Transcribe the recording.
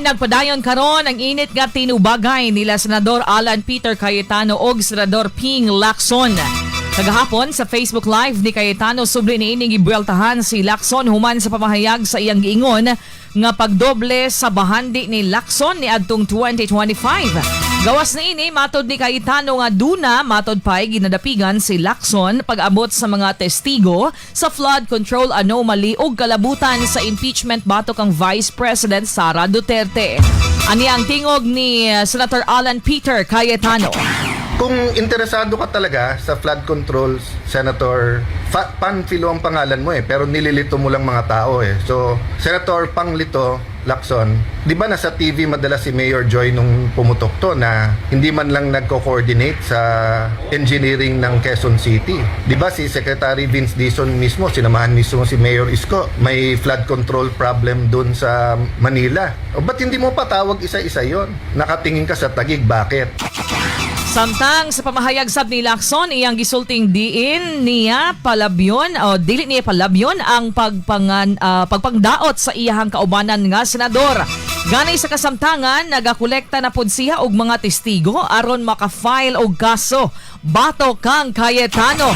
Nagpadayon karon ang init nga tinubagay nila Senador Alan Peter Cayetano og Senador Ping Lacson. Kagahapon sa Facebook Live ni Cayetano subli niining gibueltahan si Lacson human sa pamahayag sa iyang giingon nga pagdoble sa bahandi ni Lacson ni adtong 2025. Gawas na ini matod ni Cayetano nga duna matod pay ginadapigan si Lacson pag-abot sa mga testigo sa flood control anomaly ug kalabutan sa impeachment batok ang Vice President Sara Duterte. Ani ang tingog ni Senator Alan Peter Cayetano. Kung interesado ka talaga sa flood control, Senator, Panfilo ang pangalan mo pero nililito mo lang mga tao So, Senator Panglito Lacson, di ba nasa TV madalas si Mayor Joy nung pumutok to na hindi man lang nagko-coordinate sa engineering ng Quezon City? Di ba si Secretary Vince Dizon mismo, sinamahan mismo si Mayor Isko, may flood control problem dun sa Manila. O ba't hindi mo patawag isa-isa yon? Nakatingin ka sa Taguig, bakit? Samtang sa pamahayag sab ni Lacson, iyang gisulting diin niya palabyon o dili niya palabyon ang pagpangdaot sa iyahang kaubanan nga senador. Ganay sa kasamtangan, nagakolekta na pud siya og mga testigo aron maka-file og kaso. Bato kang Cayetano.